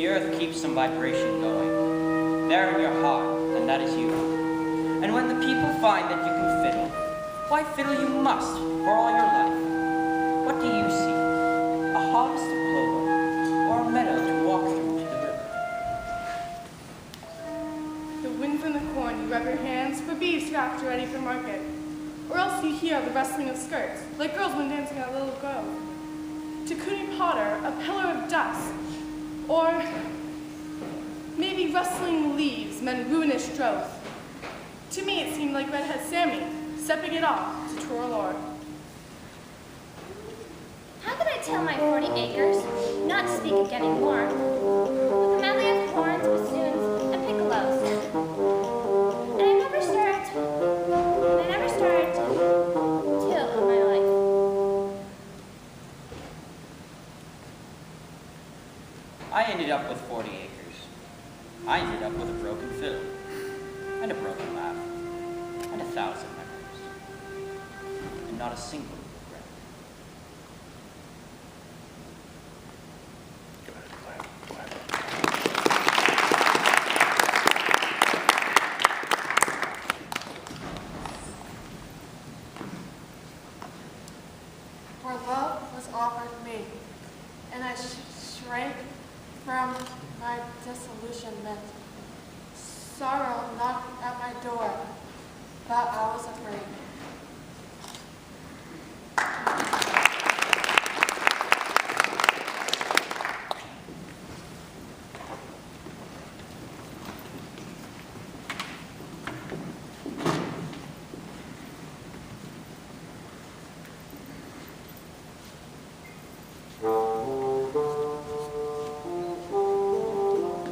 The earth keeps some vibration going, there in your heart, and that is you. And when the people find that you can fiddle, why fiddle you must for all your life. What do you see? A harvest of clover, or a meadow to walk through to the river? The wind from the corn, you rub your hands for beeves wrapped ready for market. Or else you hear the rustling of skirts, like girls when dancing at a little grove. To Cooney Potter, a pillar of dust. Or maybe rustling leaves meant ruinous drought. To me it seemed like redhead Sammy, stepping it off to twirl o'er. How could I tell my 40 acres, not to speak of getting more, with a medley of horns, bassoons, and piccolos? And I never started till in my life. I ended up with 40 acres. I ended up with a broken fiddle, and a broken laugh, and 1,000 memories, and not a single regret. For love was offered me, and I shrank from my disillusionment. Sorrow knocked at my door, but I was afraid.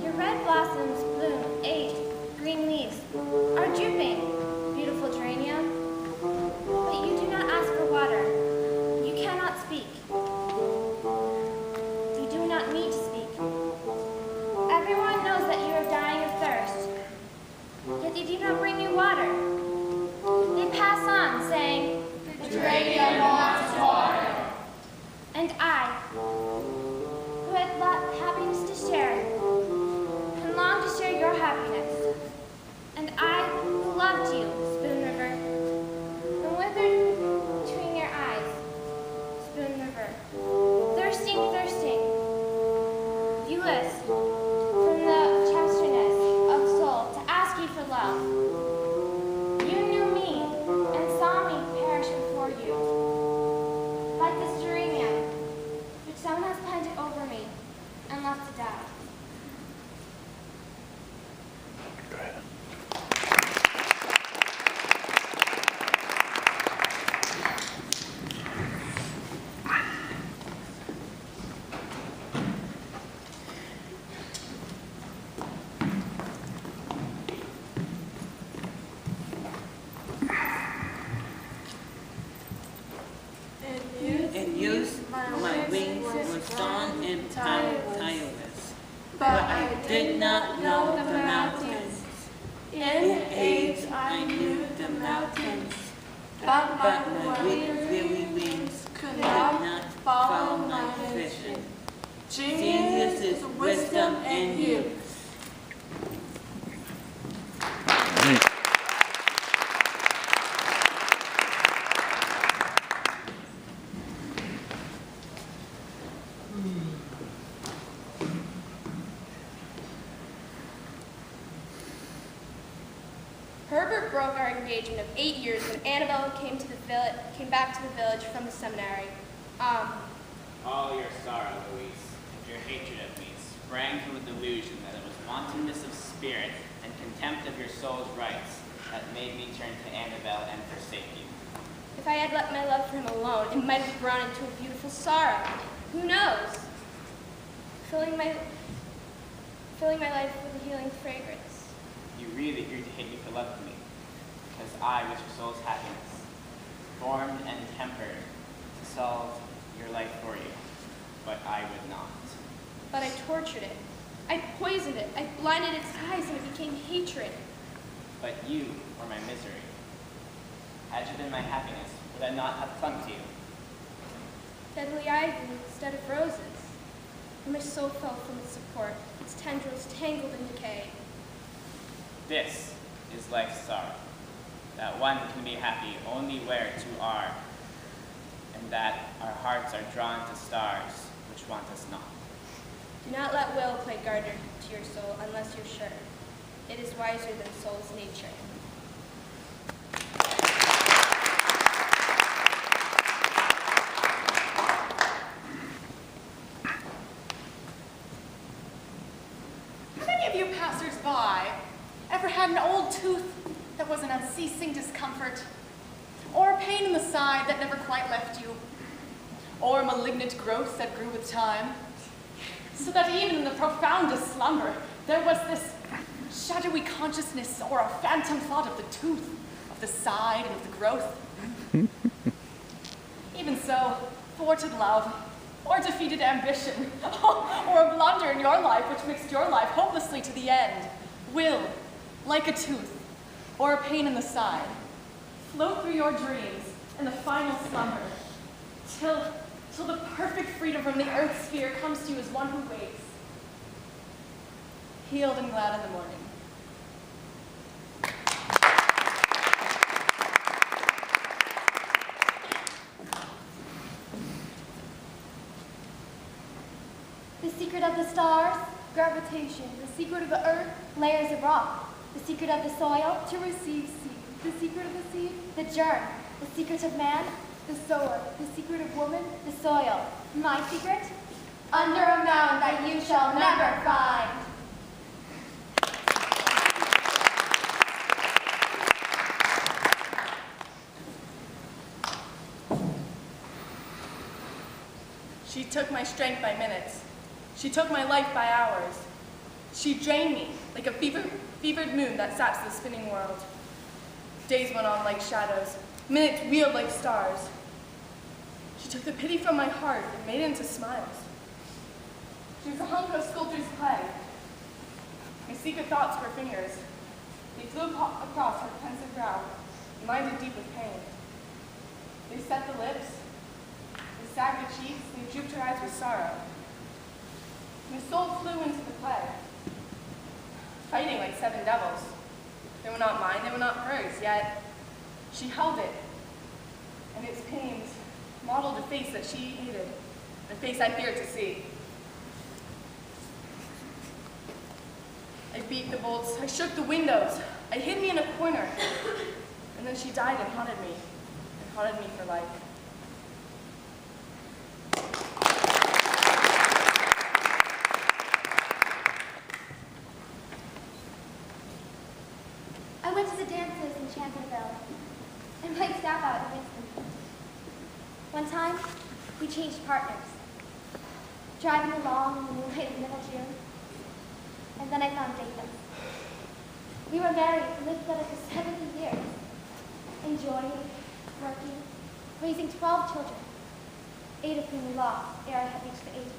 Your red blossoms bloom, age, green leaves are drooping, beautiful geranium. But you do not ask for water. You cannot speak. You do not need to speak. Everyone knows that you are dying of thirst, yet they do not bring you water. They pass on, saying, "The geranium wants water." And I, who had happiness to share, and long to share your happiness. And I, who loved you, Spoon River, and withered between your eyes, Spoon River, thirsting, thirsting, viewless from the chasteness of soul to ask you for love. You knew me and saw me perish before you, like this geranium, which someone has planted over me and left to die. Go ahead. In youth, my wings were strong and tireless, but I did not know the mountains. In age, I knew the mountains, but my weary wings could not follow my vision. Genius is wisdom and youth. Herbert broke our engagement of 8 years when Annabelle came back to the village from the seminary. All your sorrow, Louise, and your hatred of me sprang from a delusion that it was wantonness of spirit and contempt of your soul's rights that made me turn to Annabelle and forsake you. If I had let my love for him alone, it might have grown into a beautiful sorrow. Who knows? Filling my life with a healing fragrance. You really grew to hate me for loving me, because I was your soul's happiness, formed and tempered to solve your life for you, but I would not. But I tortured it. I poisoned it. I blinded its eyes and it became hatred. But you were my misery. Had you been my happiness, would I not have clung to you? Deadly ivy instead of roses. and my soul fell from its support, its tendrils tangled in decay. This is life's sorrow, that one can be happy only where two are, and that our hearts are drawn to stars which want us not. Do not let will play gardener to your soul unless you're sure. It is wiser than soul's nature. Have any of you passers-by ever had an old tooth that was an unceasing discomfort? Or a pain in the side that never quite left you? Or a malignant growth that grew with time? So that even in the profoundest slumber, there was this shadowy consciousness or a phantom thought of the tooth, of the side, and of the growth. Even so, thwarted love, or defeated ambition, or a blunder in your life which mixed your life hopelessly to the end, will, like a tooth, or a pain in the side, float through your dreams in the final slumber, till the perfect freedom from the earth sphere comes to you as one who wakes, healed and glad in the morning. The secret of the stars, Gravitation. The secret of the earth, layers of rock. The secret of the soil, to receive seed. The secret of the seed, the germ. The secret of man, the sower. The secret of woman, the soil. My secret? Under a mound that you shall never find. She took my strength by minutes. She took my life by hours. She drained me like a fevered moon that saps the spinning world. Days went on like shadows. Minutes wheeled like stars. She took the pity from my heart and made it into smiles. She was the hunk of sculptor's clay. My secret thoughts were fingers. They flew across her pensive brow, minded deep with pain. They set the lips. They sagged the cheeks, they drooped her eyes with sorrow. My soul flew into the clay, fighting like seven devils. They were not mine, they were not hers, yet she held it, and its pains modeled a face that she hated, a face I feared to see. I beat the bolts, I shook the windows, I hid me in a corner, and then she died and haunted me for life. I went to the dances in Chantilly and played staff out in Winston. One time, we changed partners, driving along in the moonlight of middle June, and then I found Jacob. We were married and lived together for 70 years, enjoying, working, raising 12 children, 8 of whom we lost ere I had reached the age of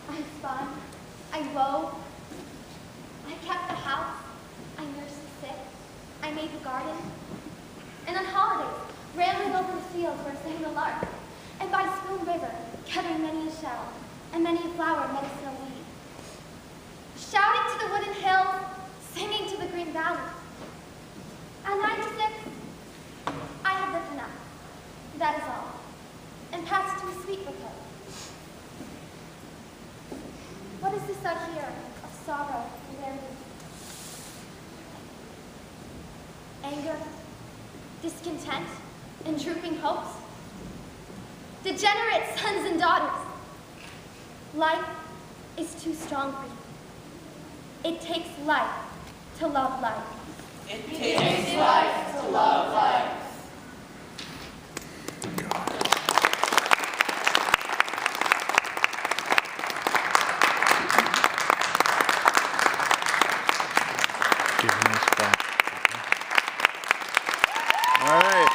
6. I spun, I wove, I kept the house, I nursed the sick, I made the garden, and on holidays, rambling over the fields where sang the lark, and by Spoon River, gathering many a shell, and many a flower medicinal weed. Shouting to the wooded hills, singing to the green valley. At 96, I have lived enough, that is all, and passed to a sweet repose. What is this I hear of sorrow and envy? Anger, discontent, and drooping hopes? Degenerate sons and daughters. Life is too strong for you. It takes life to love life. It takes life to love life. Giving us back. All right.